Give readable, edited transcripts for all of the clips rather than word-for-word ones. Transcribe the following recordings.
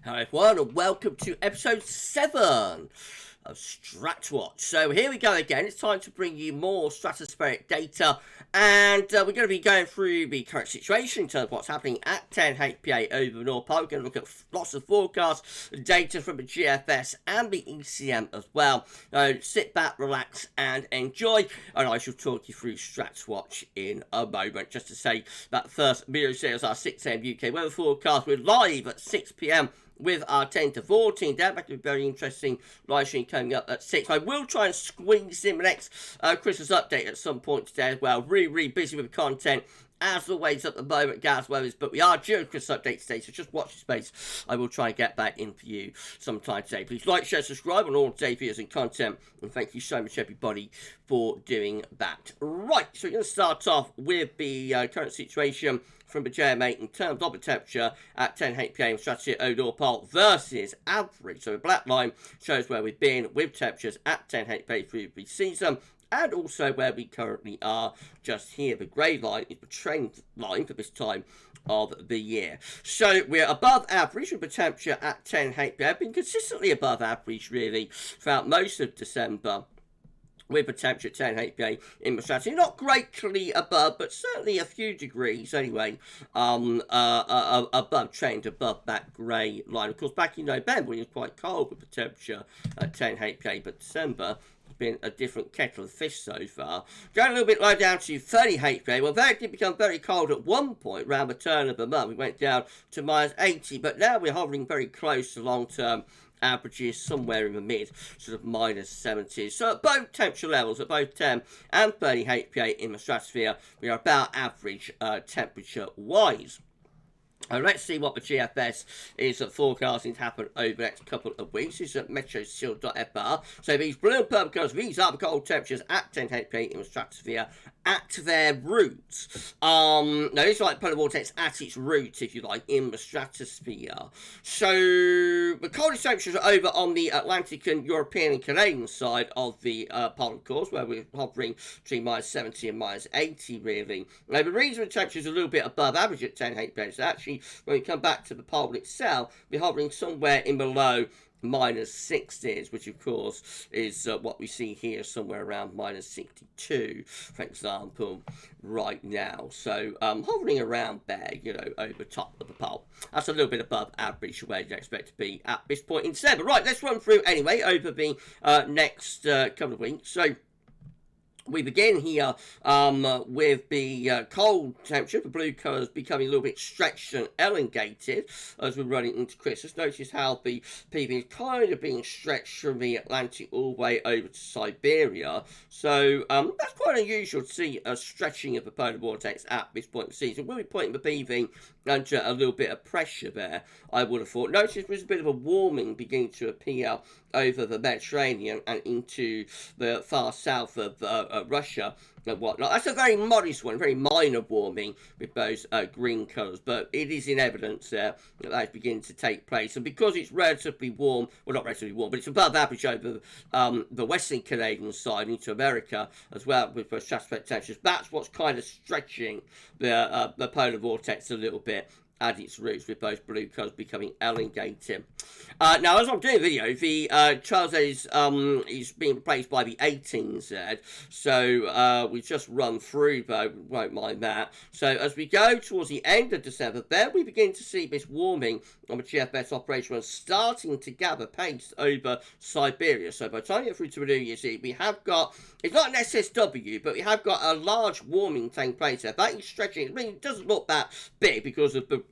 Hello everyone and welcome to episode 7 of Strat Watch. So here we go again, it's time to bring you more stratospheric data and we're going to be going through the current situation in terms of what's happening at 10 HPA over the North Pole. We're going to look at lots of forecasts, data from the GFS and the ECM as well. So sit back, relax and enjoy, and I shall talk you through Strat Watch in a moment. Just to say that first video series, our 6 AM UK weather forecast, we're live at 6 PM with our 10 to 14. That's going to be very interesting live stream coming up at 6. I will try and squeeze in the next Christmas update at some point today as well. Really busy with content as always at the moment, GavsWeatherVids, but we are during Christmas update today, so just watch the space. I will try and get that in for you sometime today. Please like, share, subscribe on all today's videos and content, and thank you so much everybody for doing that. Right, so we're going to start off with the current situation from the JMA in terms of the temperature at 10 HPA in Stratosphere over North Pole versus average. So the black line shows where we've been with temperatures at 10 HPA through the season, and also where we currently are just here. The grey line is the trend line for this time of the year. So we're above average with the temperature at 10 HPA, been consistently above average really throughout most of December, with a temperature at 10 HPA in the stratosphere. Not greatly above, but certainly a few degrees anyway, above trend, above that grey line. Of course, back in November, it was quite cold with the temperature at 10 HPA, but December has been a different kettle of fish so far. Going a little bit low down to 30 HPA, well, that did become very cold at one point around the turn of the month. We went down to minus 80, but now we're hovering very close to long-term averages somewhere in the mid sort of minus 70s. So at both temperature levels, at both 10 and 30 HPA in the stratosphere, we are about average temperature wise. Let's see what the GFS is forecasting to happen over the next couple of weeks. This is at metroshield.fr. So these blue and purple colours, these are the cold temperatures at 10 HPA in the stratosphere at their roots. Now this is like polar vortex at its roots, if you like, in the stratosphere. So the coldest temperatures are over on the Atlantic and European and Canadian side of the pole, of course, where we're hovering between minus 70 and minus 80, really. Now the reason the temperatures are a little bit above average at 10 HPA is actually when we come back to the pole itself, we're hovering somewhere in below minus 60s, which of course is what we see here somewhere around minus 62, for example, right now. So hovering around there, you know, over top of the pole. That's a little bit above average where you'd expect to be at this point in December. Right, let's run through anyway over the next couple of weeks. So we begin here with the cold temperature, the blue colours becoming a little bit stretched and elongated as we're running into Christmas. Notice how the PV is kind of being stretched from the Atlantic all the way over to Siberia. So that's quite unusual to see a stretching of the polar vortex at this point in the season. We'll be putting the PV under a little bit of pressure there, I would have thought. Notice there's a bit of a warming beginning to appear over the Mediterranean and into the far south of Russia and whatnot. That's a very modest one, very minor warming with those green colours, but it is in evidence that that's beginning to take place. And because it's relatively warm, well, not relatively warm, but it's above average over the western Canadian side into America as well with those stratospheric temperatures, that's what's kind of stretching the polar vortex a little bit at its roots, with those blue colours becoming elongated. Now, as I'm doing the video, the 12Z is being replaced by the 18Z, so we just run through, though, won't mind that. So as we go towards the end of December, then we begin to see this warming on the GFS operation starting to gather pace over Siberia. So by the time we get through to the New Year's Eve, we have got, it's not an SSW, but we have got a large warming taking place there. That is stretching. I mean, it doesn't look that big because of the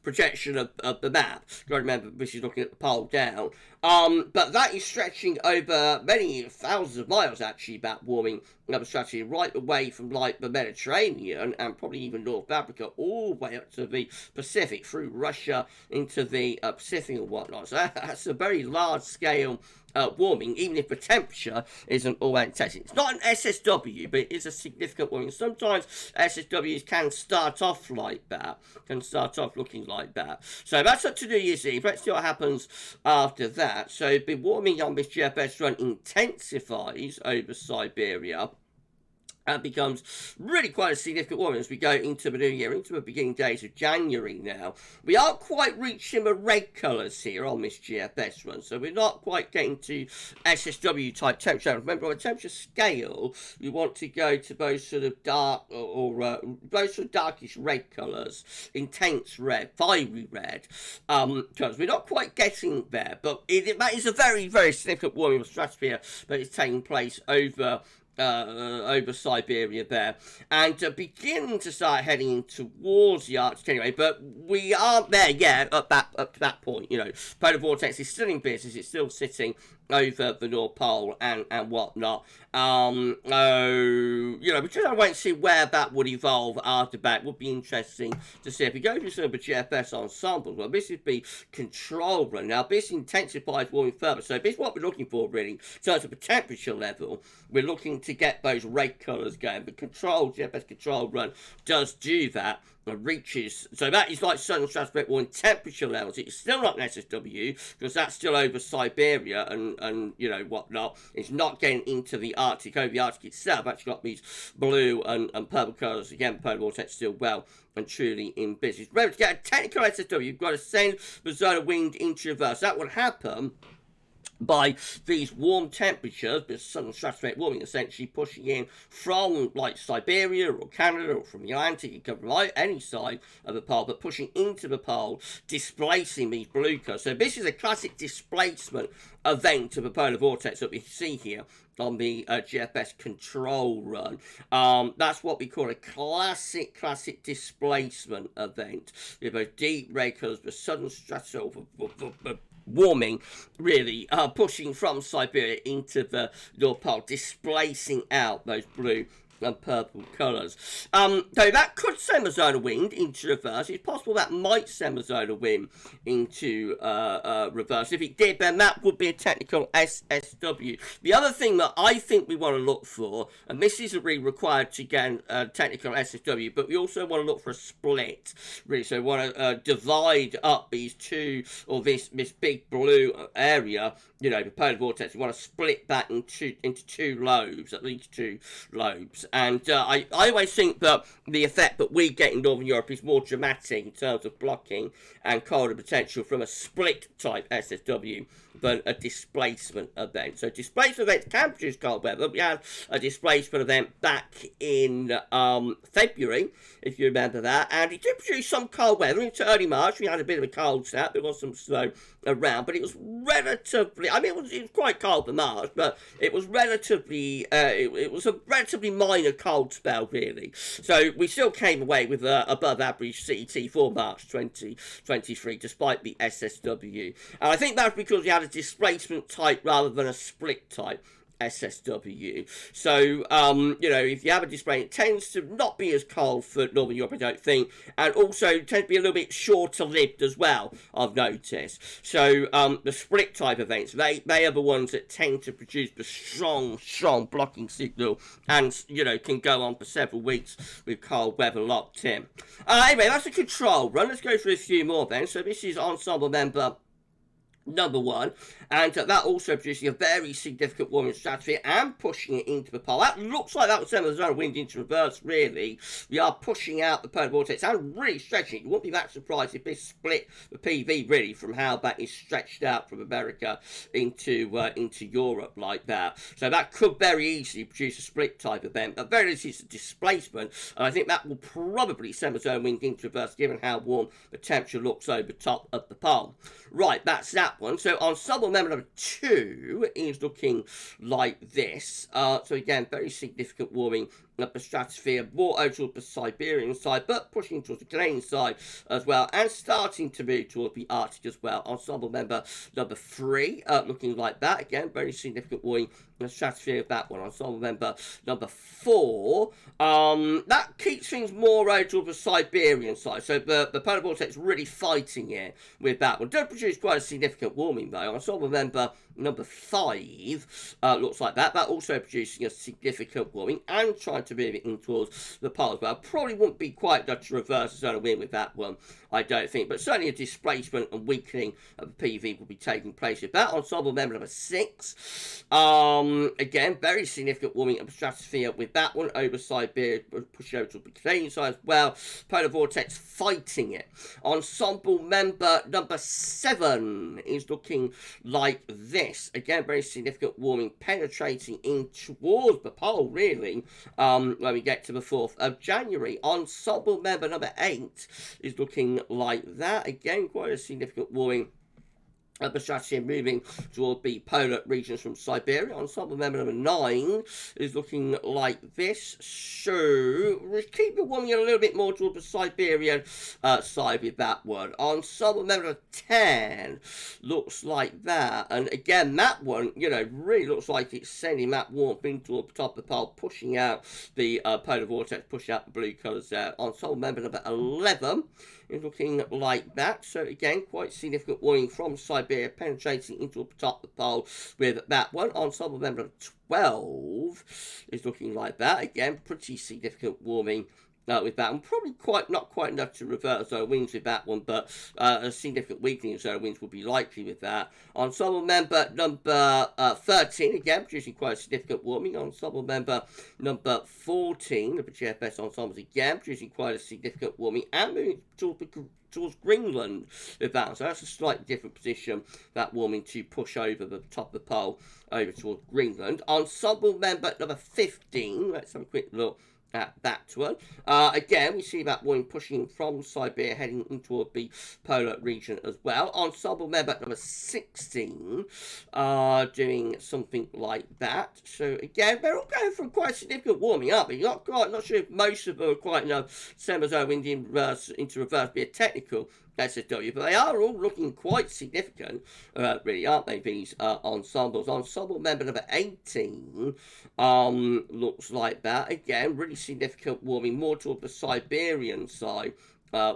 projection of the map. You've got to remember this is looking at the pole down. But that is stretching over many thousands of miles, actually, that warming of the stratosphere, right away from like the Mediterranean and probably even North Africa, all the way up to the Pacific, through Russia into the Pacific and whatnot. So that's a very large scale warming, even if the temperature isn't all that intense. It's not an SSW, but it is a significant warming. Sometimes SSWs can start off like that, can start off looking like that. So that's up to New Year's Eve. Let's see what happens after that. So the warming on this GFS run intensifies over Siberia becomes really quite a significant warming as we go into the new year, into the beginning days of January now. We aren't quite reaching the red colours here on this GFS run, so we're not quite getting to SSW type temperature. Remember, on a temperature scale, we want to go to those sort of dark or those sort of darkish red colours, intense red, fiery red colours. We're not quite getting there, but that is a very, very significant warming of the stratosphere that is taking place over Siberia there, and begin to start heading towards the Arctic anyway, but we aren't there yet up to that point. You know, polar vortex is still in business, it's still sitting over the North Pole and whatnot. You know, we just wait to see where that would evolve after that. Would be interesting to see if we go through some of the GFS ensembles. Well, this is the control run. Now, this intensifies warming further. So this is what we're looking for, really. In terms of the temperature level, we're looking to get those red colours going. The GFS control run does do that. Reaches, so that is like southern stratospheric warming temperature levels. It's still not an SSW because that's still over Siberia and you know whatnot. It's not getting into the Arctic. Over the Arctic itself, actually got these blue and purple colours. Again, polar vortex still well and truly in business. Remember, to get a technical SSW, you've got to send the zone of wind into reverse. That would happen by these warm temperatures, this southern stratospheric warming essentially pushing in from like Siberia or Canada or from the Atlantic, it can come from any side of the pole, but pushing into the pole, displacing these blue colours. So this is a classic displacement event of the polar vortex that we see here on the GFS control run. That's what we call a classic displacement event. We have a deep red colours, the southern stratospheric warming, really, pushing from Siberia into the North Pole, displacing out those blue and purple colours. So that could send a zone of wind into reverse. It's possible that might send a zone of wind into reverse. If it did, then that would be a technical SSW. The other thing that I think we want to look for, and this isn't really required to get a technical SSW, but we also want to look for a split, really. So we want to divide up these two, or this big blue area, you know, the polar vortex. We want to split that into two lobes, at least two lobes. And I always think that the effect that we get in Northern Europe is more dramatic in terms of blocking and colder potential from a split type SSW than a displacement event. So displacement events can produce cold weather. We had a displacement event back in February, if you remember that, and it did produce some cold weather into early March. We had a bit of a cold snap. There was some snow around, but it was relatively, I mean, it was quite cold for March, but it was relatively, it was a relatively minor cold spell, really. So we still came away with above average CET for March 2023, despite the SSW. And I think that's because we had a displacement type rather than a split type SSW. So, you know, if you have a display, it tends to not be as cold for Northern Europe, I don't think, and also tends to be a little bit shorter lived as well, I've noticed. So, the split type events, they are the ones that tend to produce the strong blocking signal, and, you know, can go on for several weeks with cold weather locked in. Anyway, that's a control run. Let's go through a few more then. So this is ensemble member number 1, and that also producing a very significant warming stratosphere and pushing it into the pole. That looks like that would send the zone of wind into reverse, really. We are pushing out the polar vortex and really stretching it. You wouldn't be that surprised if this split the PV, really, from how that is stretched out from America into Europe like that. So that could very easily produce a split type event, but very least it's a displacement, and I think that will probably send the zone of wind into reverse, given how warm the temperature looks over top of the pole. Right, that's that one. So ensemble member number 2 is looking like this. So again, very significant warming of the stratosphere, more over towards the Siberian side, but pushing towards the Canadian side as well, and starting to move towards the Arctic as well. Ensemble member number 3, looking like that. Again, very significant warming the stratosphere of that one. Ensemble member number 4, that keeps things more over towards the Siberian side. So the polar vortex really fighting here with that one. Don't produce quite a significant warming though. Ensemble member number 5 looks like that. That also producing a significant warming and trying to move it in towards the pole as well. Probably wouldn't be quite enough to reverse the zone of wind with that one. I don't think. But certainly a displacement and weakening of the PV will be taking place with that. Ensemble member number 6. Again, very significant warming of the stratosphere with that one over Siberia, push over to the Canadian side as well. Polar vortex fighting it. Ensemble member number 7 is looking like this. Again, very significant warming penetrating in towards the pole, really, when we get to the 4th of January. Ensemble member number 8 is looking like that. Again, quite a significant warming of the stratosphere moving toward the polar regions from Siberia. Ensemble member number 9 is looking like this. So we'll keep it warming a little bit more toward the Siberian side with that one. Ensemble member number 10 looks like that. And again, that one, you know, really looks like it's sending that warmth in toward the top of the pole, pushing out the polar vortex, pushing out the blue colours there. Ensemble member number 11 is looking like that. So again, quite significant warming from Siberia penetrating into the top of the pole with that one. Ensemble member 12 is looking like that. Again, pretty significant warming with that one. Probably not quite enough to reverse zone winds with that one, but a significant weakening of zone winds will be likely with that. Ensemble member number 13, again, producing quite a significant warming. Ensemble member number 14 of the GFS ensembles, again, producing quite a significant warming and moving towards Greenland with that. So that's a slightly different position, that warming to push over the top of the pole over towards Greenland. Ensemble member number 15, let's have a quick look at that one. Again, we see that warming pushing from Siberia, heading in toward the polar region as well. Ensemble member number 16 doing something like that. So again, they're all going for quite significant warming up. But not sure if most of them are quite enough semi-zone wind into reverse, be a technical SSW, but they are all looking quite significant, really, aren't they, these ensembles? Ensemble member number 18 looks like that. Again, really significant warming, more toward the Siberian side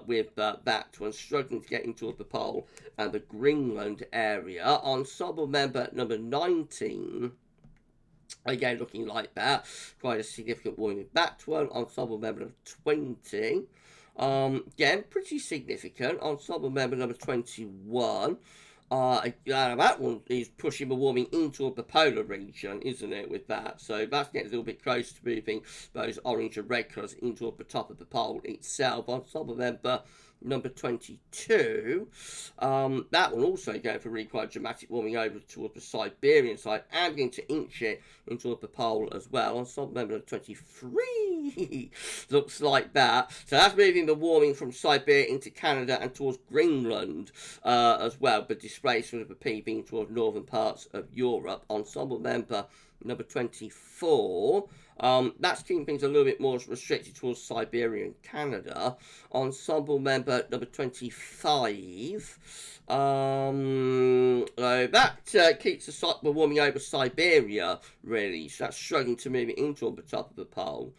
with that one, struggling to get into the pole and the Greenland area. Ensemble member number 19, again, looking like that. Quite a significant warming with that one. Ensemble member number 20. Again, pretty significant. Ensemble member number 21. That one is pushing the warming into the polar region, isn't it, with that? So that's getting a little bit close to moving those orange and red colours into the top of the pole itself. Ensemble member number 22, that one also going for really quite dramatic warming over towards the Siberian side and beginning to inch it into the pole as well. Ensemble member 23 looks like that. So that's moving the warming from Siberia into Canada and towards Greenland as well, but displacement of the P being towards northern parts of Europe. Ensemble member number 24, that's keeping things a little bit more restricted towards Siberia and Canada. Ensemble member number 25, that keeps the warming over Siberia, really. So that's struggling to move it into the top of the pole.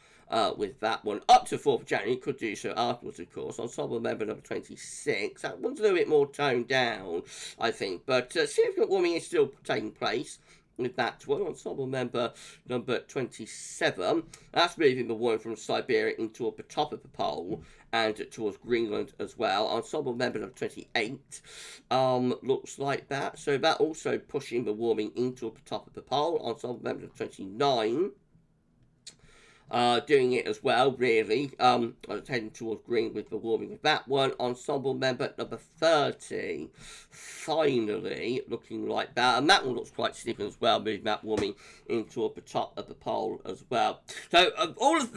With that one, up to 4th of January, could do so afterwards, of course. Ensemble member number 26, that one's a little bit more toned down, I think, but significant warming is still taking place with that one. Ensemble member number 27, that's moving the warming from Siberia into the top of the pole and towards Greenland as well. Ensemble member number 28 looks like that. So that also pushing the warming into the top of the pole. Ensemble member number 29 doing it as well, really. Heading towards green with the warming with that one. Ensemble member number 30, finally looking like that. And that one looks quite significant as well, moving that warming into the top of the pole as well. So all of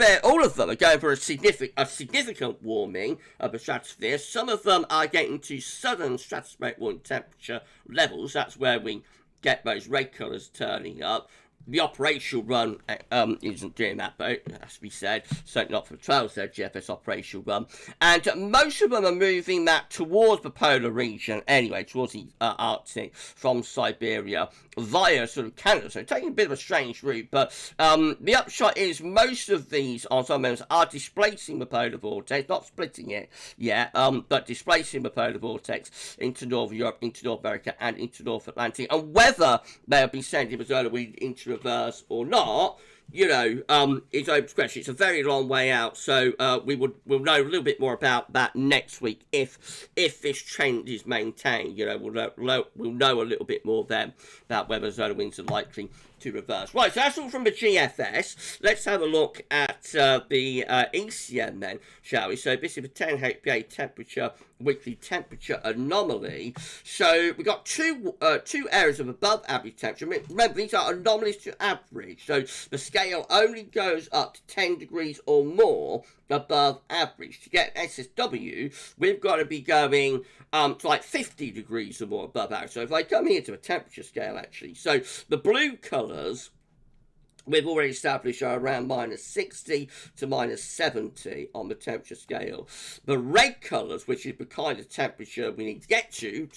them are going for a significant warming of the stratosphere. Some of them are getting to southern stratospheric warming temperature levels. That's where we get those red colours turning up. The operational run isn't doing that, but it has to be said. Certainly not for the 12th GFS operational run. And most of them are moving that towards the polar region, anyway, towards the Arctic from Siberia via sort of Canada. So taking a bit of a strange route, but the upshot is most of these ensembles are displacing the polar vortex, not splitting it yet, but displacing the polar vortex into Northern Europe, into North America, and into North Atlantic. And whether they have been sending the solar wind into reverse or not, you know, is open to question. It's a very long way out, so we'll know a little bit more about that next week if this trend is maintained. You know, we'll know a little bit more then about whether solar winds are likely to reverse. Right, so that's all from the GFS. Let's have a look at the ECM then, shall we? So this is a 10 HPA temperature, weekly temperature anomaly. So we've got two areas of above average temperature. Remember, these are anomalies to average. So the scale only goes up to 10 degrees or more above average. To get SSW, we've got to be going to like 50 degrees or more above average. So if I come here to a temperature scale, actually, so the blue colours we've already established are around -60 to -70 on the temperature scale. The red colours, which is the kind of temperature we need to get to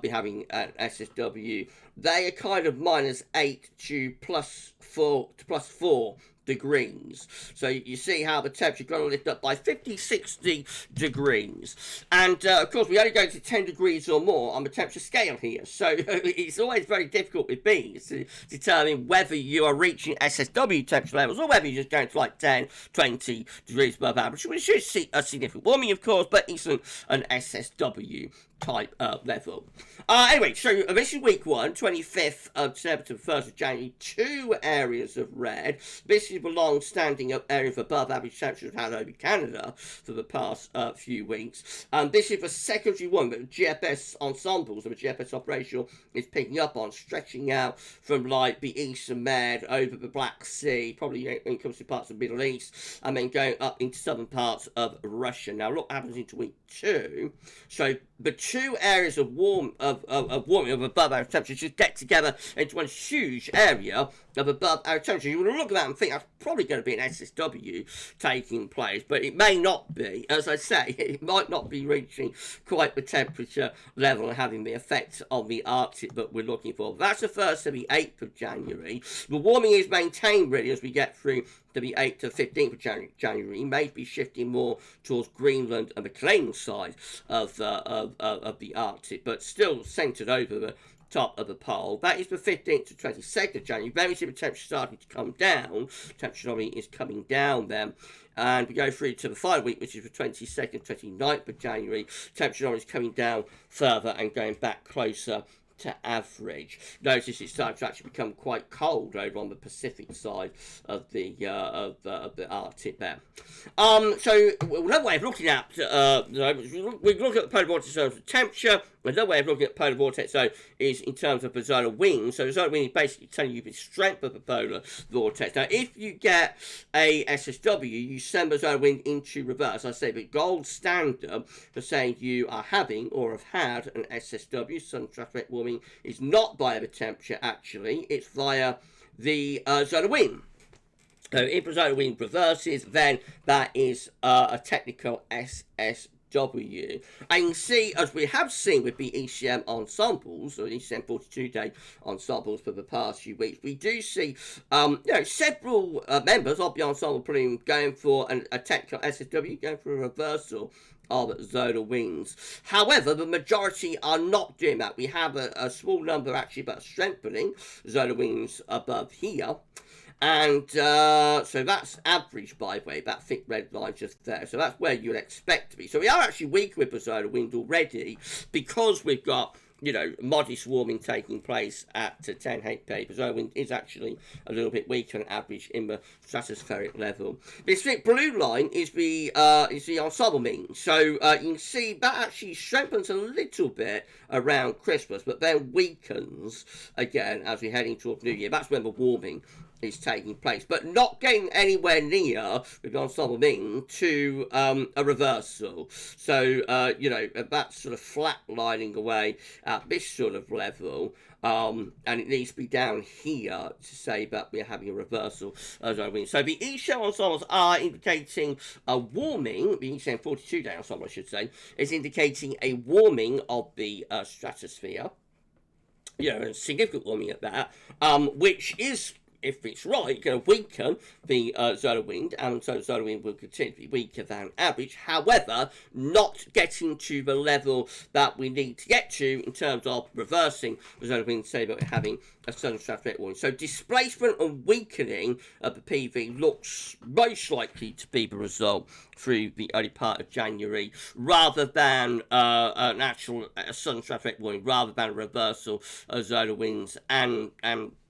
be having an SSW, they are kind of -8 to +4 degrees. So you see how the temperature got to lift up by 50-60 degrees. And of course, we only go to 10 degrees or more on the temperature scale here. So it's always very difficult with bees to determine whether you are reaching SSW temperature levels or whether you're just going to like 10, 20 degrees above average. We should see a significant warming, of course, but isn't an SSW type level. Anyway, so this is week 1, 25th of December to the 1st of January, 2 areas of red. This is the long-standing area of above average temperature we've had over Canada for the past few weeks. This is the secondary one that the GFS ensembles of the GFS operational is picking up on, stretching out from like the Eastern Med over the Black Sea, probably when it comes to parts of the Middle East, and then going up into southern parts of Russia. Now, look what happens into week 2. So the 2 areas of warming of above average temperature just get together into one huge area of above average temperature. You would look at that and think that's probably going to be an SSW taking place, but it may not be. As I say, it might not be reaching quite the temperature level and having the effect on the Arctic that we're looking for. That's the 1st to the 8th of January. The warming is maintained really as we get through to the 8th to 15th of January, may be shifting more towards Greenland and the Canadian side of the Arctic, but still centred over the top of the pole. That is the 15th to 22nd of January. Very simple temperature starting to come down. Temperature is coming down then. And we go through to the final week, which is the 22nd, 29th of January. Temperature is coming down further and going back closer to average. Notice it's starting to actually become quite cold over on the Pacific side of the Arctic there. So another way of looking at we look at the polar vortex zone for temperature. Another way of looking at polar vortex zone is in terms of the zonal wind. So the zonal wind is basically telling you the strength of the polar vortex. Now, if you get a SSW, you send the zonal wind into reverse. I say the gold standard for saying you are having or have had an SSW, sudden stratospheric warming, is not via the temperature actually. It's via the zonal wind. So if the zonal wind reverses, then that is a technical SSW. And you can see, as we have seen with the ECM ensembles, or ECM 42-day ensembles for the past few weeks, we do see, several members of the ensemble going for a technical SSW, going for a reversal of zonal winds. However, the majority are not doing that. We have a small number actually, but strengthening zonal winds above here. And so that's average, by the way, that thick red line just there. So that's where you'd expect to be. So we are actually weak with the zonal wind already because we've got, modest warming taking place at 10 HPA. The zonal wind is actually a little bit weaker than average in the stratospheric level. This thick blue line is the ensemble mean. So you can see that actually strengthens a little bit around Christmas, but then weakens again as we're heading towards New Year. That's when the warming is taking place, but not getting anywhere near with the ensemble mean to a reversal. So that's sort of flatlining away at this sort of level, and it needs to be down here to say that we're having a reversal as I mean. So the ECM ensembles are indicating a warming. The ECM 42-day ensemble, I should say, is indicating a warming of the stratosphere. A significant warming at that, which is if it's right, going to weaken the solar wind, and so the solar wind will continue to be weaker than average. However, not getting to the level that we need to get to in terms of reversing the solar wind, say that we're having a southern stratospheric warning. So displacement and weakening of the PV looks most likely to be the result through the early part of January, rather than an actual southern stratospheric warning, rather than a reversal of solar winds and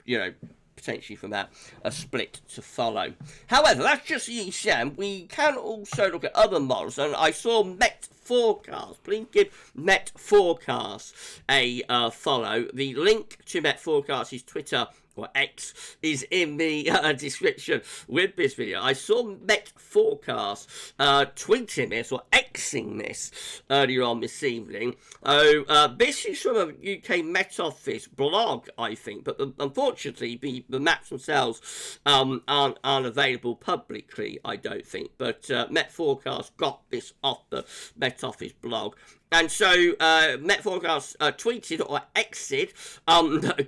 you know, potentially from that a split to follow. However, that's just the ECM. We can also look at other models, and I saw Met Forecast. Please give Met Forecast a follow. The link to Met Forecast's Twitter or X is in the description with this video. I saw Met Forecast tweeting this or Xing this earlier on this evening. This is from a UK Met Office blog, I think, but unfortunately the maps themselves aren't available publicly, I don't think. But Met Forecast got this off the Met Office blog. And so, Met Forecast tweeted or exited,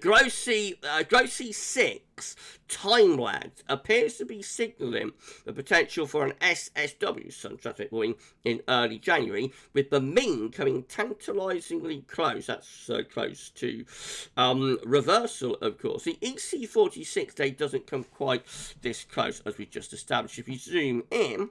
Grossi 6 time lag appears to be signalling the potential for an SSW, sun stratospheric warning, in early January, with the mean coming tantalisingly close. That's close to reversal, of course. The EC46 day doesn't come quite this close, as we just established. If you zoom in,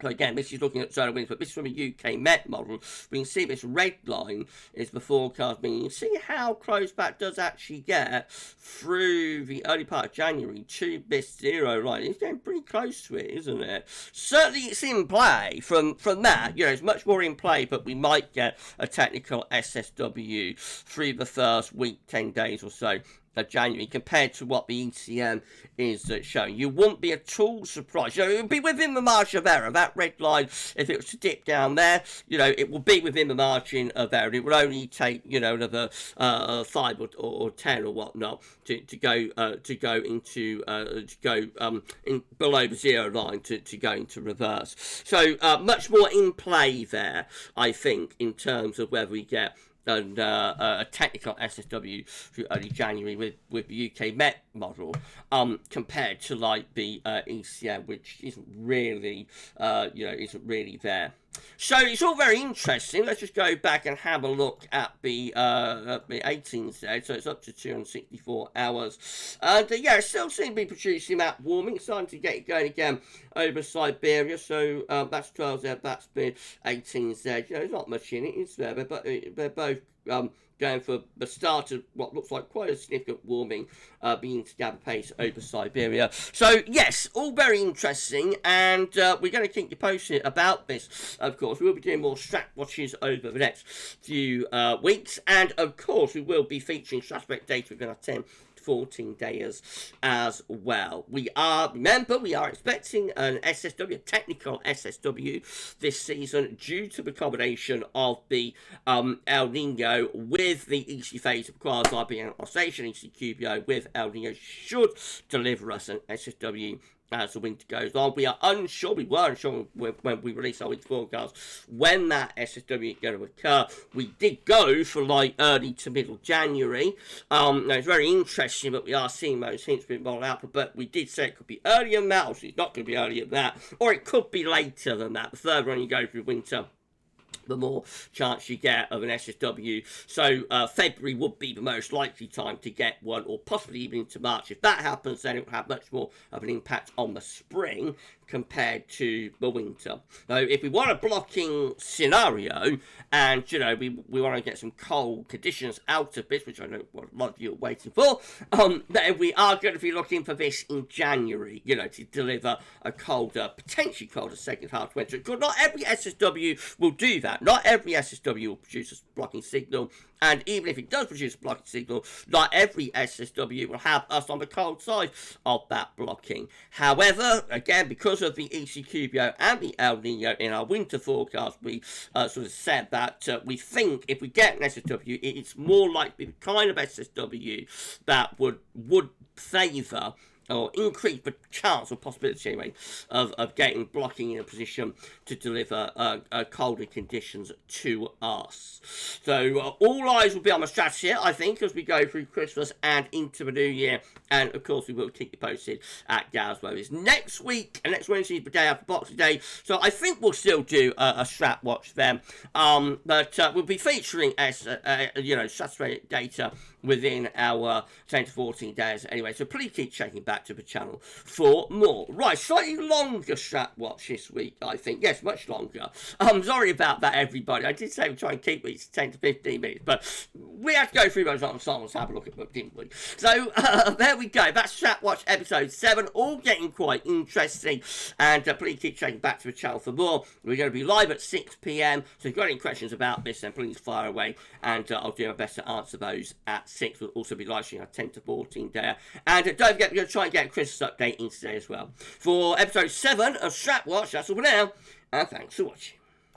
so again, this is looking at solar winds, but this is from a UK Met model. We can see this red line is the forecast, meaning you see how close that does actually get through the early part of January to this 0 line. It's getting pretty close to it, isn't it? Certainly it's in play from that. You know, it's much more in play, but we might get a technical SSW through the first week, 10 days or so of January, compared to what the ECM is showing. You wouldn't be at all surprised. You know, it would be within the margin of error. That red line, if it was to dip down there, you know, it will be within the margin of error. It will only take, you know, another 5 or 10 or whatnot to go into in below the 0 line to go into reverse. So much more in play there, I think, in terms of whether we get and a technical SSW through early January with the UK Met model, compared to like the ECM, which isn't really, isn't really there. So it's all very interesting. Let's just go back and have a look at the 18Z. So it's up to 264 hours. And yeah, it still seems to be producing that warming. It's starting to get it going again over Siberia. So that's 12Z, that's the 18Z. You know, there's not much in it, is there? They're both going for the start of what looks like quite a significant warming beginning to gather pace over Siberia. So yes, all very interesting, and we're going to keep you posted about this. Of course, we will be doing more Strat Watches over the next few weeks, and of course we will be featuring stratospheric data within our 10 14 days as well. We are expecting an SSW, a technical SSW this season, due to the combination of the El Nino with the EC phase of quasi-being oscillation. EC QBO with El Nino should deliver us an SSW as the winter goes on. We were unsure when we released our winter forecast when that SSW is going to occur. We did go for like early to middle January. Now it's very interesting that we are seeing those hints being rolled out, but we did say it could be earlier than that. Obviously it's not going to be earlier than that, or it could be later than that. The further on you go through winter, the more chance you get of an SSW. So February would be the most likely time to get one, or possibly even into March. If that happens, then it will have much more of an impact on the spring compared to the winter. So if we want a blocking scenario, and you know we want to get some cold conditions out of this, which I know what a lot of you are waiting for, then we are going to be looking for this in January, you know, to deliver a colder, potentially colder second half of winter. Because not every SSW will do that. Not every SSW will produce a blocking signal. And even if it does produce a blocking signal, not every SSW will have us on the cold side of that blocking. However, again, because of the ECQBO and the El Nino in our winter forecast, we sort of said that we think if we get an SSW, it's more likely the kind of SSW that would favour or increase the chance or possibility anyway of getting blocking in a position to deliver colder conditions to us. So all eyes will be on the stratosphere, I think, as we go through Christmas and into the new year, and of course we will keep you posted at GavsWeatherVids. Next week and next Wednesday is the day after Boxing Day, so I think we'll still do a Strat Watch then, but we'll be featuring stratospheric data within our 10 to 14 days anyway, so please keep checking back to the channel for more. Right, slightly longer Strat Watch this week, I think. Yes, much longer. I'm sorry about that, everybody. I did say we'd try and keep these 10 to 15 minutes, but we had to go through those ensembles to have a look at them, didn't we? So, there we go. That's Strat Watch episode 7, all getting quite interesting, and please keep checking back to the channel for more. We're going to be live at 6 p.m, so if you've got any questions about this, then please fire away, and I'll do my best to answer those at 6. We'll also be live streaming our 10 to 14 there. And don't forget, we're going to try and get a Christmas update in today as well. For episode 7 of Strat Watch, that's all for now, and thanks for watching.